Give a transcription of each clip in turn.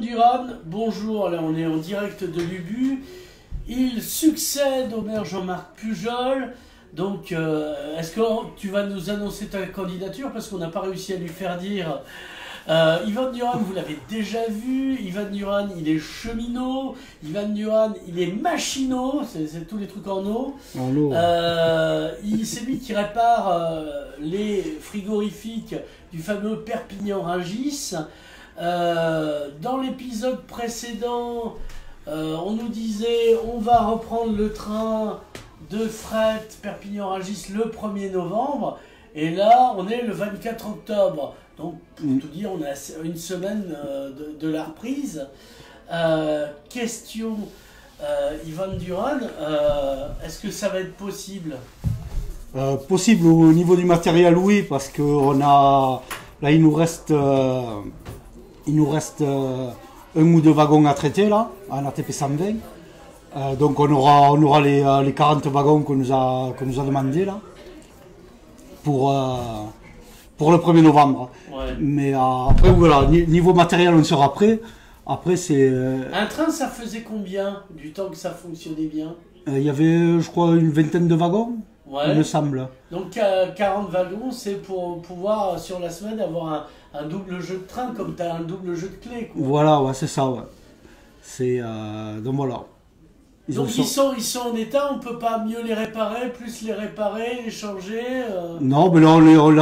Duran, bonjour, là on est en direct de l'Ubu. Il succède au maire Jean-Marc Pujol. Donc, est-ce que tu vas nous annoncer ta candidature? Parce qu'on n'a pas réussi à lui faire dire. Yvan Duran, vous l'avez déjà vu. Yvan Duran, il est cheminot. Yvan Duran, il est machinot. C'est tous les trucs en eau. C'est lui qui répare les frigorifiques du fameux Perpignan-Rungis. Dans l'épisode précédent, on nous disait on va reprendre le train de fret Perpignan-Rungis le 1er novembre, et là on est le 24 octobre, donc pour tout dire on est à une semaine de la reprise. Question, Yvan Duran, est-ce que ça va être possible? Possible au niveau du matériel, oui, parce que là il nous reste un ou deux wagons à traiter là, en ATP 120. Donc on aura les 40 wagons qu'on nous a demandé là pour le 1er novembre. Ouais. Mais après voilà, niveau matériel on sera prêt. Après c'est... Un train ça faisait combien du temps que ça fonctionnait bien? Il y avait je crois une vingtaine de wagons, ouais. Il me semble. Donc 40 wagons c'est pour pouvoir sur la semaine avoir un double jeu de train, comme tu as un double jeu de clés, quoi. Voilà, ouais, c'est ça, ouais. Donc voilà. Donc ils sont en état, on peut pas mieux les réparer, plus les réparer, les changer Non, mais là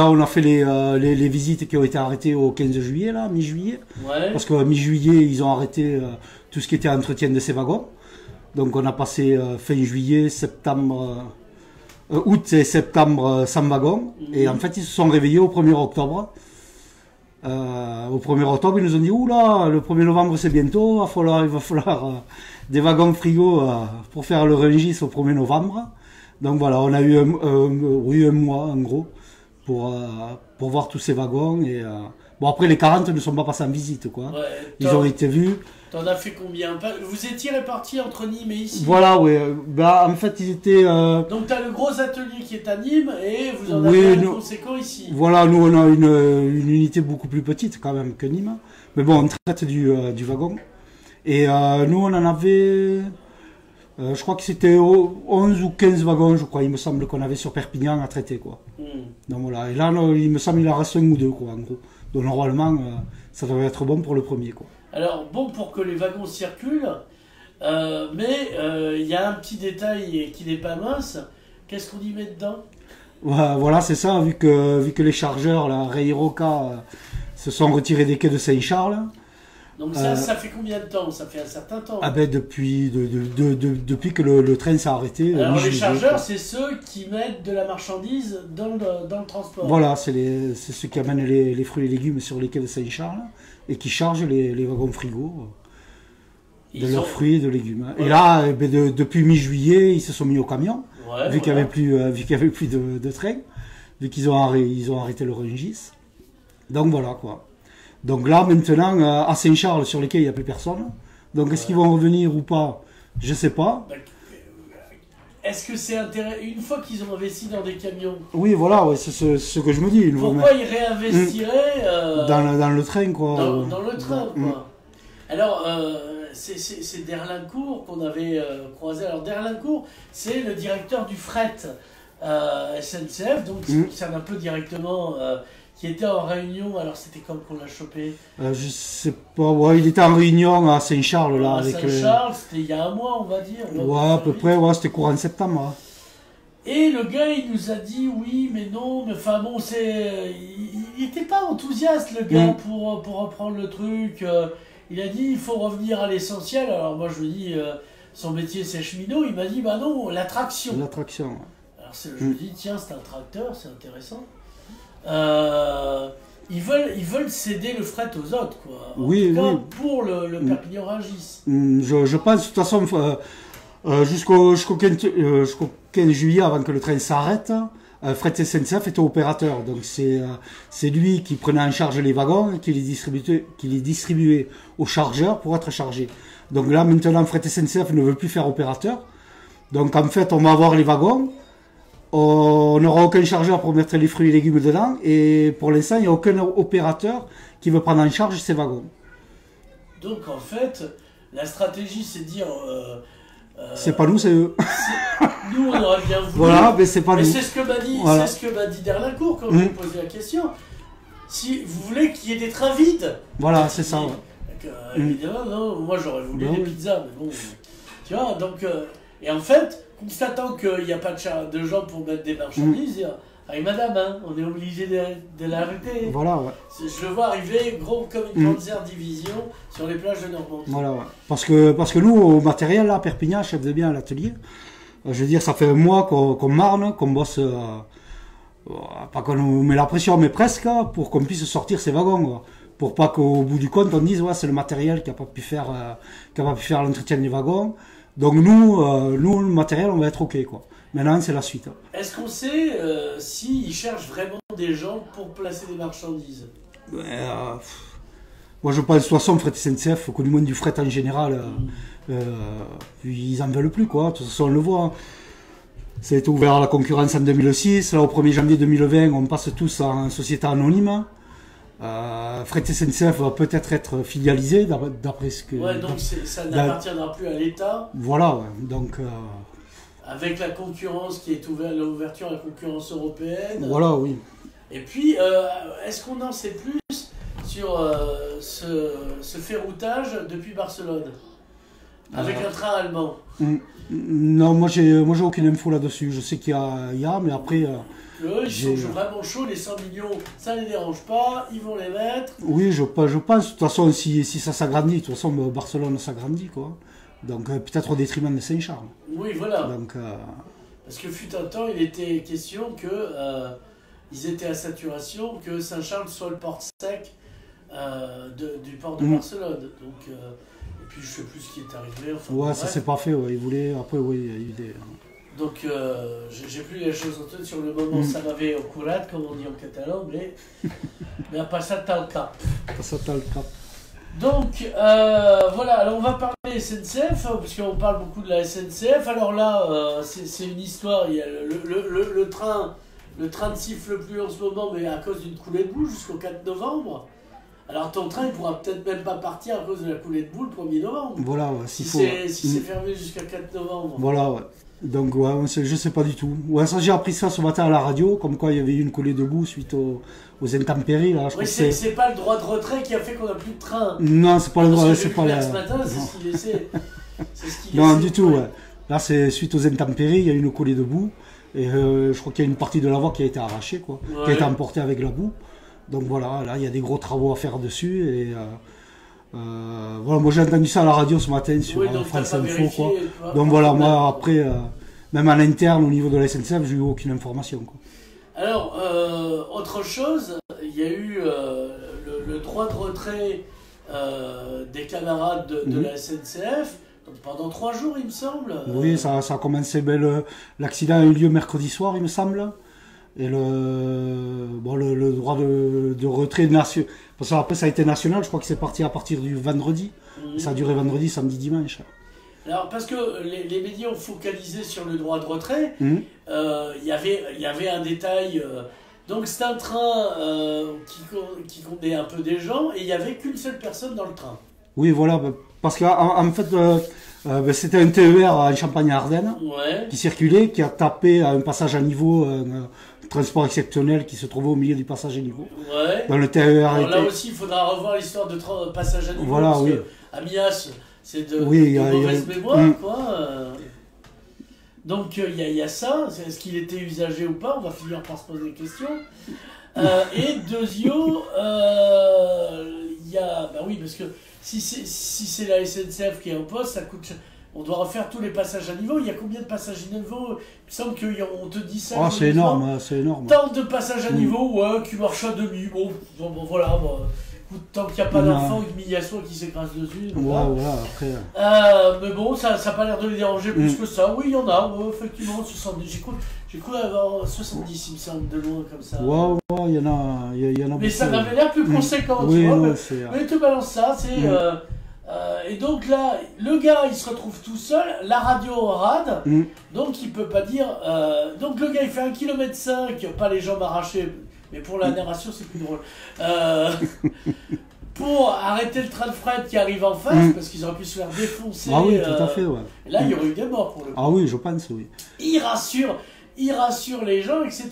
on a fait les visites qui ont été arrêtées au 15 juillet, là, mi-juillet. Ouais. Parce qu'à mi-juillet, ils ont arrêté tout ce qui était entretien de ces wagons. Donc on a passé fin juillet, août et septembre sans wagons. Et en fait, ils se sont réveillés au 1er octobre. Au 1er octobre, ils nous ont dit oula, le 1er novembre c'est bientôt, il va falloir des wagons frigo pour faire le Rungis au 1er novembre. Donc voilà, on a eu un mois en gros pour voir tous ces wagons. Et bon, après les 40 ne sont pas passés en visite, quoi. Ouais, ils ont été vus. T'en as fait combien? Vous étiez répartis entre Nîmes et ici? Voilà, oui. Bah, en fait, ils étaient... Donc, tu as le gros atelier qui est à Nîmes et vous en avez un conséquent ici. Voilà, nous, on a une unité beaucoup plus petite quand même que Nîmes. Mais bon, on traite du wagon. Et nous, on en avait... je crois que c'était 11 ou 15 wagons, je crois. Il me semble qu'on avait sur Perpignan à traiter, quoi. Donc voilà. Et là, il me semble qu'il en reste un ou deux, quoi, en gros. Donc normalement, ça devrait être bon pour le premier, quoi. Alors, bon pour que les wagons circulent, mais il y a un petit détail qui n'est pas mince. Qu'est-ce qu'on y met dedans? Voilà, c'est ça, vu que les chargeurs, la Reiroca, se sont retirés des quais de Saint-Charles. Donc ça fait combien de temps? Ça fait un certain temps. Ah ben depuis que le train s'est arrêté. Alors les chargeurs, c'est ceux qui mettent de la marchandise dans le transport. Voilà, c'est ceux qui amènent les fruits et légumes sur les quais de Saint-Charles et qui chargent les wagons frigo de leurs fruits et de légumes. Ouais. Et là, depuis mi-juillet, ils se sont mis au camion, ouais, vu qu'il n'y avait plus de train, vu qu'ils ont arrêté le Rungis. Donc voilà, quoi. Donc là, maintenant, à Saint-Charles, sur les quais, il n'y a plus personne. Donc est-ce qu'ils vont revenir ou pas? Je ne sais pas. Est-ce que c'est intéressant, une fois qu'ils ont investi dans des camions? Oui, voilà, ouais, c'est ce que je me dis. Pourquoi ils réinvestiraient dans le train, quoi. Dans le train, quoi. Alors, c'est Derlincourt qu'on avait croisé. Alors, Derlincourt, c'est le directeur du fret SNCF, donc qui concerne un peu directement... qui était en réunion, alors c'était comme qu'on l'a chopé? Je sais pas, ouais, il était en réunion à Saint-Charles, là. À Saint-Charles, c'était il y a un mois, on va dire. Ouais, à peu près, ouais, c'était courant septembre. Hein. Et le gars, il nous a dit oui, mais non, mais enfin bon, il était pas enthousiaste, le gars, pour reprendre le truc. Il a dit, il faut revenir à l'essentiel. Alors moi, je lui dis, son métier, c'est cheminot. Il m'a dit, bah non, l'attraction. L'attraction, ouais. Alors je lui dis, tiens, c'est un tracteur, c'est intéressant. Ils veulent céder le fret aux autres, quoi. Oui, en tout cas, pour le Perpignan-Rungis. Je pense, de toute façon, jusqu'au 15 juillet, avant que le train s'arrête, Fret SNCF était opérateur. Donc c'est lui qui prenait en charge les wagons et qui les distribuait aux chargeurs pour être chargés. Donc là, maintenant, Fret SNCF ne veut plus faire opérateur. Donc en fait, on va avoir les wagons. On n'aura aucun chargeur pour mettre les fruits et légumes dedans, et pour l'instant, il n'y a aucun opérateur qui veut prendre en charge ces wagons. Donc en fait, la stratégie c'est de dire... c'est pas nous, c'est eux. Nous on aurait bien voulu. Voilà, mais c'est pas nous. C'est ce que m'a dit, voilà. c'est ce que m'a dit Derlincourt quand je lui ai posé la question. Si vous voulez qu'il y ait des trains vides. Voilà, c'est ça. Ouais. Donc, évidemment, non, moi j'aurais voulu des pizzas, mais bon. Tu vois, donc... et en fait, constatant qu'il n'y a pas de gens pour mettre des marchandises, dire, allez madame, hein, on est obligé de l'arrêter. Voilà, ouais. Je le vois arriver gros comme une Panzer division sur les plages de Normandie. Voilà, ouais. Parce que nous, au matériel, là, à Perpignan, chef de bien à l'atelier, je veux dire, ça fait un mois qu'on marne, qu'on bosse, pas qu'on nous met la pression, mais presque, pour qu'on puisse sortir ces wagons, quoi. Pour pas qu'au bout du compte, on dise, ouais, c'est le matériel qui n'a pas pu faire l'entretien des wagons. Donc nous, le matériel, on va être OK, quoi. Maintenant, c'est la suite. Est-ce qu'on sait s'ils cherchent vraiment des gens pour placer des marchandises? Moi, je pense, de toute façon, fret SNCF, au moins du fret en général, ils en veulent plus, quoi. De toute façon, on le voit. Hein. Ça a été ouvert à la concurrence en 2006. Là, au 1er janvier 2020, on passe tous en société anonyme. Fret SNCF va peut-être être filialisé, d'après ce que... Ouais, donc ça n'appartiendra plus à l'État. Voilà, ouais. Donc... avec la concurrence qui est ouverte, l'ouverture à la concurrence européenne. Voilà, oui. Et puis, est-ce qu'on en sait plus sur ce ferroutage depuis Barcelone avec un train allemand? Non, moi j'ai aucune info là-dessus. Je sais qu'il y a, mais après... ils sont vraiment chauds, les 100 millions, ça ne les dérange pas, ils vont les mettre. Oui, je pense. De toute façon, si ça s'agrandit, de toute façon, Barcelone s'agrandit, quoi. Donc peut-être au détriment de Saint-Charles. Oui, voilà. Donc, parce que fut un temps, il était question que ils étaient à saturation, que Saint-Charles soit le port sec du port de Barcelone. Donc, et puis je ne sais plus ce qui est arrivé. Enfin, ouais, ça s'est pas fait. Ouais. Ils voulaient. Après, oui, il y a eu des. Donc, j'ai plus les choses en tête sur le moment. Ça m'avait au courat, comme on dit en catalan, mais à pas ça t'as le cap. Pas ça t'as le cap. Donc, voilà, alors on va parler SNCF, parce qu'on parle beaucoup de la SNCF. Alors là, c'est une histoire, il y a le train ne siffle plus en ce moment, mais à cause d'une coulée de boue jusqu'au 4 novembre. Alors ton train, il pourra peut-être même pas partir à cause de la coulée de boue le 1er novembre. Voilà, ouais, si c'est fermé jusqu'à 4 novembre. Voilà, ouais. Donc, ouais, je sais pas du tout. Ouais, ça, j'ai appris ça ce matin à la radio, comme quoi il y avait eu une coulée de boue suite aux intempéries. Là, oui, c'est pas le droit de retrait qui a fait qu'on n'a plus de train. Non, c'est pas le droit, c'est pas ce matin, c'est ce qu'il laissait. Non, du tout, ouais. Là, c'est suite aux intempéries, il y a eu une coulée de boue. Et je crois qu'il y a une partie de la voie qui a été arrachée, quoi, ouais. Qui a été emportée avec la boue. Donc voilà, là, il y a des gros travaux à faire dessus. Et voilà, moi j'ai entendu ça à la radio ce matin sur France Info, quoi. Donc voilà, moi après, même à l'interne, au niveau de la SNCF, j'ai eu aucune information, quoi. Alors, autre chose, il y a eu le droit de retrait des camarades de la SNCF. Donc pendant 3 jours, il me semble. Oui, ça a commencé. L'accident a eu lieu mercredi soir, il me semble. Et le droit de retrait national. Parce qu'après, ça a été national. Je crois que c'est parti à partir du vendredi. Ça a duré vendredi, samedi, dimanche. Alors, parce que les médias ont focalisé sur le droit de retrait, il y avait un détail. Donc, c'est un train qui contenait un peu des gens et il n'y avait qu'une seule personne dans le train. Oui, voilà. Parce qu'en fait, c'était un TER en Champagne-Ardenne qui circulait, qui a tapé à un passage à niveau, un transport exceptionnel qui se trouvait au milieu du passage à niveau. Ouais. Dans le TER. Alors là aussi, il faudra revoir l'histoire de passage à niveau. Voilà, parce oui. que Amias, c'est de mauvaise mémoire, quoi. Donc il y a ça. Est-ce qu'il était usagé ou pas? On va finir par se poser des questions. Et deuxièmement, il y a... Bah oui, parce que si c'est la SNCF qui est en poste, ça coûte... On doit refaire tous les passages à niveau. Il y a combien de passages à niveau? Il me semble qu'on te dit ça. Oh, c'est énorme, c'est énorme. Tant de passages à niveau, ouais, qui marchent à demi. Bon voilà. Tant qu'il n'y a pas d'enfant, qu'il y a soit qui s'écrase dessus. Voilà, après. Mais bon, ça n'a pas l'air de les déranger plus que ça. Oui, il y en a, effectivement, 70. J'ai cru avoir 70, il me semble, de loin comme ça. Ouais, il y en a beaucoup. Mais ça avait l'air plus conséquent, tu vois. Mais tu balances ça, c'est... et donc là, le gars, il se retrouve tout seul, la radio en rade, donc il peut pas dire... donc le gars, il fait 1,5 km, pas les jambes arrachées, mais pour la narration, c'est plus drôle. pour arrêter le train de fret qui arrive en face, parce qu'ils auraient pu se faire défoncer. Ah oui, tout à fait, ouais. Et là, il y aurait eu des morts pour le coup. Ah oui, je pense, oui. Il rassure les gens, etc.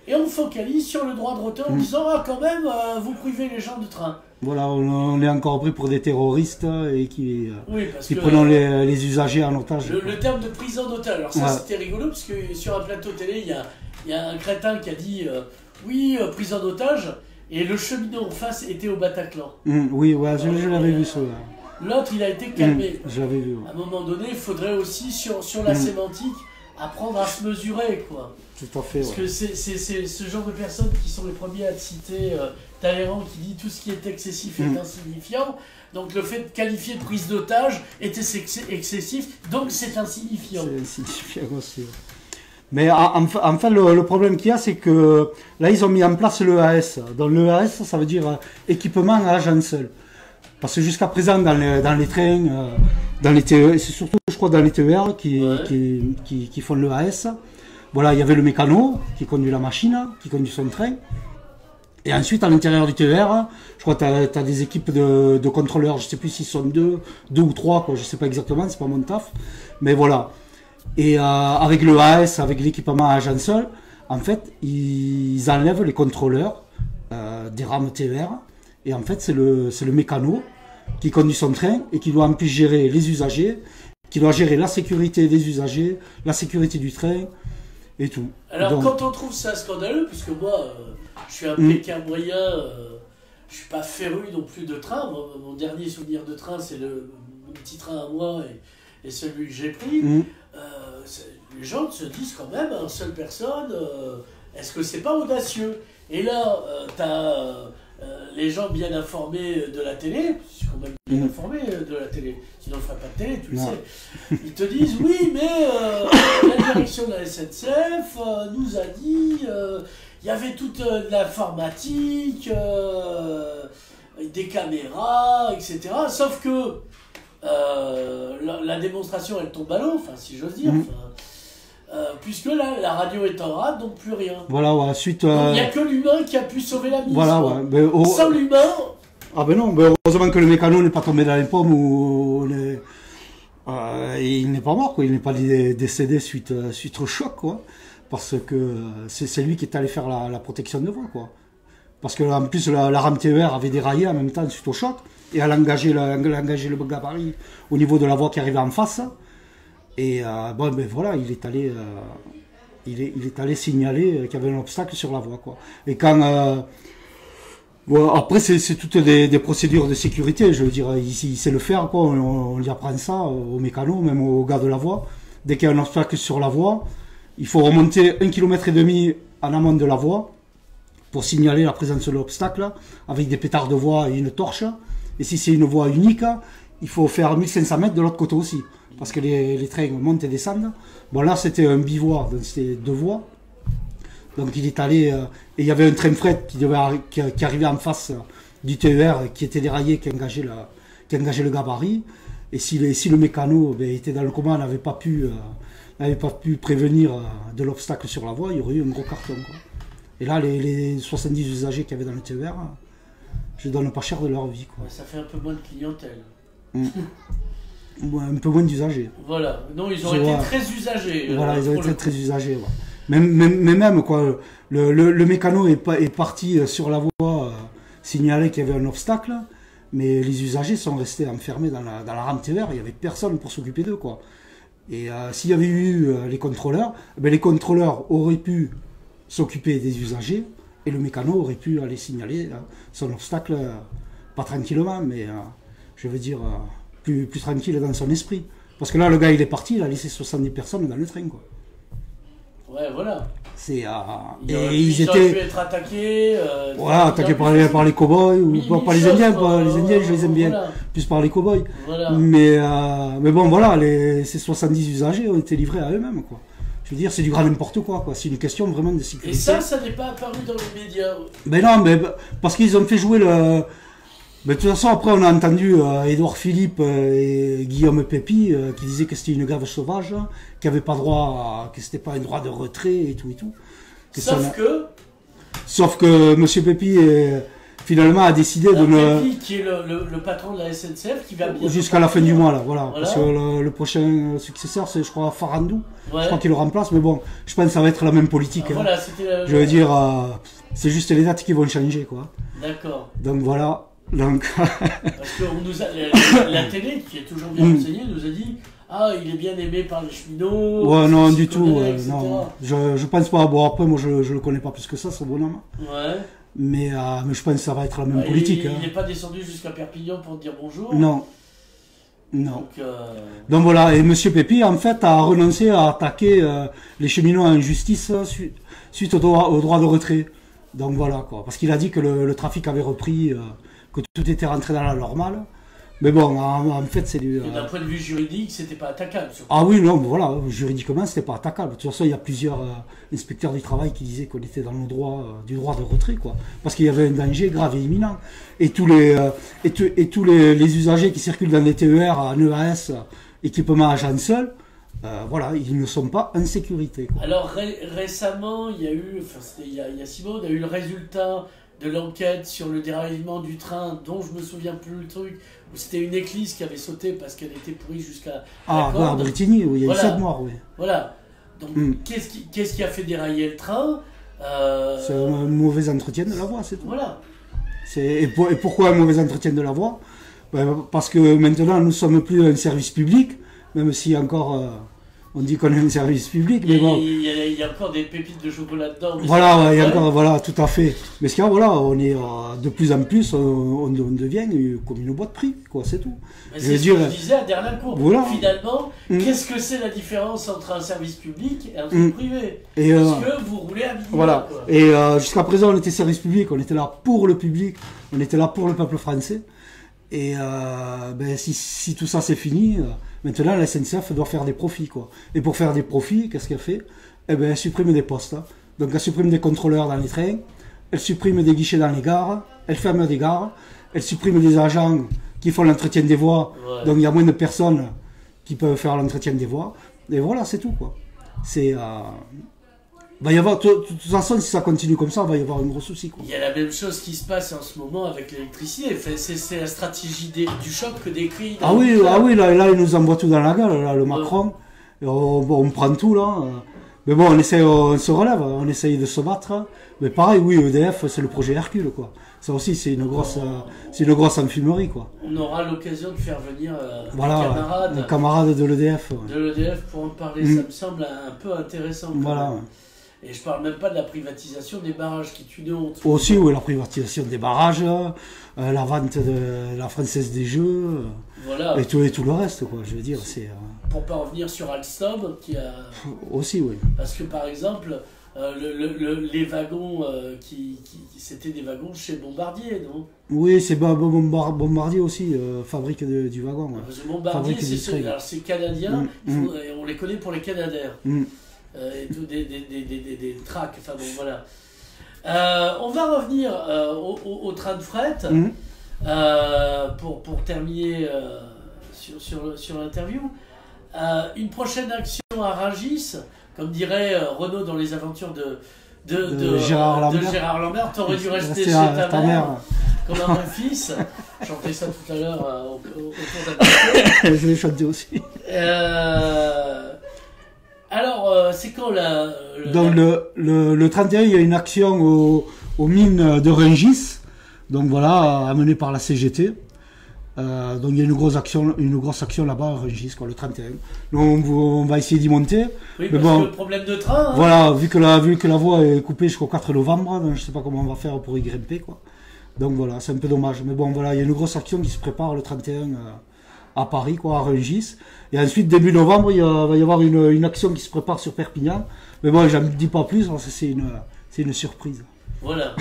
Et on focalise sur le droit de retard en disant ah, quand même, vous privez les gens de train. Voilà, on est encore pris pour des terroristes et qui que, prenons les usagers en otage. Le terme de prise en otage, alors ça c'était rigolo, parce que sur un plateau télé, il y a un crétin qui a dit oui, prise en otage, et le cheminot en face était au Bataclan. Oui, ouais, je l'avais vu ça. L'autre, il a été calmé. Je l'avais vu. Ouais. À un moment donné, il faudrait aussi, sur la sémantique, apprendre à se mesurer, quoi. Tout à fait, Parce que c'est ce genre de personnes qui sont les premiers à te citer Talleyrand qui dit tout ce qui est excessif est insignifiant. Donc le fait de qualifier de prise d'otage était excessif, donc c'est insignifiant. C'est insignifiant aussi. Mais enfin, le problème qu'il y a, c'est que là, ils ont mis en place l'EAS. Donc l'EAS, ça veut dire équipement à agent seul. Parce que jusqu'à présent, dans les trains, dans les TER, c'est surtout, je crois, dans les TER qui font l'EAS. Voilà, il y avait le mécano qui conduit la machine, qui conduit son train. Et ensuite, à l'intérieur du TER, je crois que tu as des équipes de contrôleurs. Je ne sais plus s'ils sont deux ou trois, quoi. Je ne sais pas exactement, c'est pas mon taf. Mais voilà. Et avec le AS, avec l'équipement à agent seul, en fait, ils enlèvent les contrôleurs des rames TER. Et en fait, c'est le mécano qui conduit son train et qui doit en plus gérer les usagers, qui doit gérer la sécurité des usagers, la sécurité du train et tout. Alors, donc, quand on trouve ça scandaleux, puisque moi, je suis un pékin moyen, je suis pas féru non plus de train. Mon dernier souvenir de train, c'est mon petit train à moi et celui que j'ai pris. Les gens se disent quand même, en seule personne, est-ce que c'est pas audacieux? Et là, tu as les gens bien informés de la télé, puisqu'on est bien informés de la télé, sinon on ne ferait pas de télé, tu le sais. Ils te disent, oui, mais la direction de la SNCF nous a dit, il y avait toute de l'informatique, des caméras, etc. Sauf que la démonstration, elle tombe à l'eau, si j'ose dire. Puisque là, la radio est en rade, donc plus rien. Voilà, ouais, suite. Il n'y a que l'humain qui a pu sauver la mise. Voilà, ouais. Mais sans l'humain. Ah ben non, mais heureusement que le mécano n'est pas tombé dans les pommes ou il n'est pas mort, quoi. Il n'est pas décédé suite au choc, quoi. Parce que c'est lui qui est allé faire la protection de voie, quoi. Parce que en plus la rame TER avait déraillé en même temps suite au choc et elle a engagé le gabarit au niveau de la voie qui arrivait en face. Et bon, ben voilà, il est allé signaler qu'il y avait un obstacle sur la voie, quoi. Et quand bon, après c'est toutes des procédures de sécurité, je veux dire, il sait le faire, quoi. On lui apprend ça aux mécanos, même aux gars de la voie. Dès qu'il y a un obstacle sur la voie, il faut remonter 1,5 km en amont de la voie pour signaler la présence de l'obstacle avec des pétards de voie et une torche. Et si c'est une voie unique, il faut faire 1500 mètres de l'autre côté aussi. Parce que les trains montent et descendent. Bon, là, c'était un bivoie, donc c'était 2 voies. Donc, il est allé... et il y avait un train fret qui arrivait en face du TER, qui était déraillé, qui engageait le gabarit. Et si le mécano était dans le coma, n'avait pas pu prévenir de l'obstacle sur la voie, il y aurait eu un gros carton, quoi. Et là, les 70 usagers qu'il y avait dans le TER, je donne pas cher de leur vie, quoi. Ça fait un peu moins de clientèle. Un peu moins d'usagers. Voilà, non, ils ont été très usagers. Voilà, ils ont été très usagers. Ouais. Mais même, quoi, le mécano est parti sur la voie signaler qu'il y avait un obstacle, mais les usagers sont restés enfermés dans la rame TER, il n'y avait personne pour s'occuper d'eux, quoi. Et s'il y avait eu les contrôleurs, les contrôleurs auraient pu s'occuper des usagers, et le mécano aurait pu aller signaler son obstacle, pas tranquillement, mais je veux dire... Plus tranquille dans son esprit. Parce que là, le gars, il est parti, il a laissé 70 personnes dans le train, quoi. Ouais, voilà. Et ils étaient... pu être attaqués. Voilà, attaqués par les cow-boys, ou par les Indiens, quoi. Les Indiens, je les aime bien. Voilà. Plus par les cow-boys. Voilà. Mais bon, voilà, ces 70 usagers ont été livrés à eux-mêmes, quoi. Je veux dire, c'est du grand n'importe quoi. C'est une question vraiment de sécurité. Et ça n'est pas apparu dans les médias. Ben non, mais parce qu'ils ont fait jouer le... Mais de toute façon, après, on a entendu Édouard Philippe et Guillaume Pépi qui disaient que c'était une grève sauvage, qu'il n'y avait pas droit, que c'était pas un droit de retrait et tout et tout. Sauf que M. Pépi finalement a décidé de me... Qui est le patron de la SNCF qui va bien... Jusqu'à la fin du mois, là, voilà. Parce que le prochain successeur, c'est, je crois, Farandou. Ouais. Je crois qu'il le remplace, mais bon, je pense que ça va être la même politique. Voilà, c'était... Je veux dire, c'est juste les dates qui vont changer, quoi. D'accord. Donc voilà. Donc... Parce que la télé, qui est toujours bien renseignée, nous a dit... Ah, il est bien aimé par les cheminots. Ouais, non, du tout. Non, je pense pas. Bon, après, moi, je le connais pas plus que ça, ce bonhomme. Ouais. Mais je pense que ça va être la même politique. Il n'est pas descendu jusqu'à Perpignan pour dire bonjour. Non. Non. Donc voilà, et Monsieur Pépi, en fait, a renoncé à attaquer les cheminots en justice suite au droit de retrait. Donc voilà, quoi. Parce qu'il a dit que le trafic avait repris, que tout était rentré dans la normale. Mais bon, en fait, c'est du... D'un point de vue juridique, c'était pas attaquable. Surtout. Ah oui, non, voilà, juridiquement, c'était pas attaquable. De toute façon, il y a plusieurs inspecteurs du travail qui disaient qu'on était dans le droit du droit de retrait, quoi. Parce qu'il y avait un danger grave et imminent. Et tous les usagers qui circulent dans les TER en EAS, équipement agent seul, voilà, ils ne sont pas en sécurité, quoi. Alors, récemment, il y a eu, enfin, c'était il y a 6 mois, on a eu le résultat de l'enquête sur le déraillement du train, dont je me souviens plus le truc, où c'était une église qui avait sauté parce qu'elle était pourrie jusqu'à la corde. À Bretigny, où il y a eu 7 morts, oui. Voilà. Donc, qu'est-ce qui a fait dérailler le train C'est un mauvais entretien de la voie, c'est tout. Voilà. Et pourquoi un mauvais entretien de la voie? Parce que maintenant, nous ne sommes plus un service public, même si encore... on dit qu'on est un service public, mais bon... Il y a encore des pépites de chocolat dedans. Voilà, il y a encore, voilà, tout à fait. Mais ce qu'il y a, voilà, on est de plus en plus, on devient comme une boîte prix, quoi, c'est tout. C'est ce que je disais à Derlincourt. Voilà. Finalement, qu'est-ce que c'est la différence entre un service public et un truc privé? Parce que vous roulez à minima. Voilà. Quoi. Et jusqu'à présent, on était service public, on était là pour le public, on était là pour le peuple français. Et si tout ça c'est fini, maintenant la SNCF doit faire des profits, quoi. Et pour faire des profits, qu'est-ce qu'elle fait? Elle supprime des postes. Hein. Donc elle supprime des contrôleurs dans les trains, elle supprime des guichets dans les gares, elle ferme des gares, elle supprime des agents qui font l'entretien des voies. Ouais. Donc il y a moins de personnes qui peuvent faire l'entretien des voies. Et voilà, c'est tout, quoi. C'est va y avoir, de toute façon, si ça continue comme ça, il va y avoir un gros souci, quoi. Il y a la même chose qui se passe en ce moment avec l'électricité. C'est la stratégie du choc que décrit. Ah oui, là, il nous envoie tout dans la gueule, là, le Macron. Et on prend tout, là. Mais bon, on se relève, on essaye de se battre. Mais pareil, oui, EDF, c'est le projet Hercule, quoi. Ça aussi, c'est une grosse enfumerie, quoi. On aura l'occasion de faire venir un camarade de l'EDF. Ouais. De l'EDF pour en parler, ça me semble un peu intéressant. Voilà. Et je parle même pas de la privatisation des barrages qui est une honte. Aussi, oui, la privatisation des barrages, la vente de la Française des Jeux, voilà. et tout le reste, quoi. Je veux dire, c'est... Pour pas revenir sur Alstom, qui a... Aussi, oui. Parce que, par exemple, les wagons, c'était des wagons chez Bombardier, non? Oui, c'est Bombardier aussi, fabrique du wagon. Ouais. Parce que Bombardier, c'est canadien, et on les connaît pour les Canadaires. Et tout, des tracks, enfin bon, voilà. On va revenir au train de fret pour terminer sur l'interview. Une prochaine action à Rungis, comme dirait Renaud dans les aventures de Gérard Lambert. T'aurais dû rester chez ta mère comme un bon fils. Chantais ça tout à l'heure autour d'un Je l'ai chanté aussi. Alors, c'est quand Donc le 31, il y a une action aux mines de Rungis, donc voilà, amenée par la CGT. Donc il y a une grosse action là-bas à Rungis, quoi, le 31. Donc on va essayer d'y monter. Oui, parce que le problème de train. Hein. Voilà, vu que la voie est coupée jusqu'au 4 novembre, donc je sais pas comment on va faire pour y grimper, quoi. Donc voilà, c'est un peu dommage. Mais bon, voilà, il y a une grosse action qui se prépare le 31 à Paris, quoi, à Rungis. Et ensuite, début novembre, il va y avoir une action qui se prépare sur Perpignan. Mais bon, j'en dis pas plus, parce que c'est une surprise. Voilà.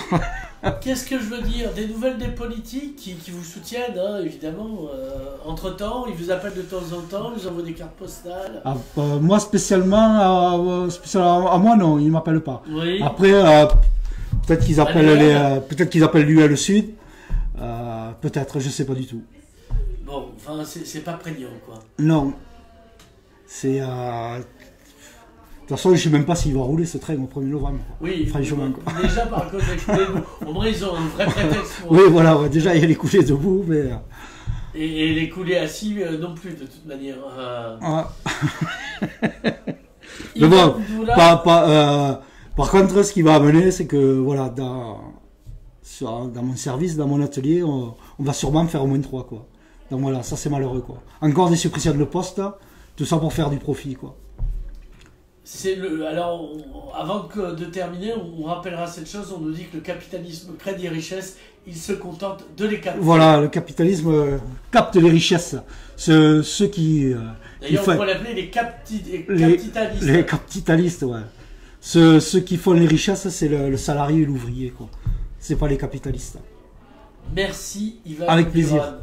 Qu'est-ce que je veux dire? Des nouvelles des politiques qui vous soutiennent, hein, évidemment. Entre-temps, ils vous appellent de temps en temps, ils vous envoient des cartes postales. Moi, spécialement, à moi, non, ils ne m'appellent pas. Oui. Après, peut-être qu'ils appellent l'UL Sud. Peut-être, je ne sais pas du tout. Bon, enfin, c'est pas prégnant, quoi. Non. C'est... toute façon, je ne sais même pas s'il va rouler ce train au 1er novembre. Quoi. Oui, franchement. Quoi. Déjà par contre, les coulées debout. Au moins, ils ont un vrai prétexte pour. Oui, voilà, ouais, déjà il y a les coulées debout, mais. Et les coulées assis non plus, de toute manière. Ah. Mais bon, par contre, ce qui va amener, c'est que voilà, dans mon service, dans mon atelier, on va sûrement faire au moins 3, quoi. Donc voilà, ça c'est malheureux, quoi. Encore des suppressions de poste, tout ça pour faire du profit, quoi. Alors, avant de terminer, on rappellera cette chose, on nous dit que le capitalisme crée des richesses, il se contente de les capter. Voilà, le capitalisme capte les richesses. Ceux qui... D'ailleurs, on pourrait l'appeler les capitalistes. Les capitalistes, ouais. Ceux qui font les richesses, c'est le salarié et l'ouvrier, quoi. C'est pas les capitalistes. Merci, Yvan. Avec plaisir.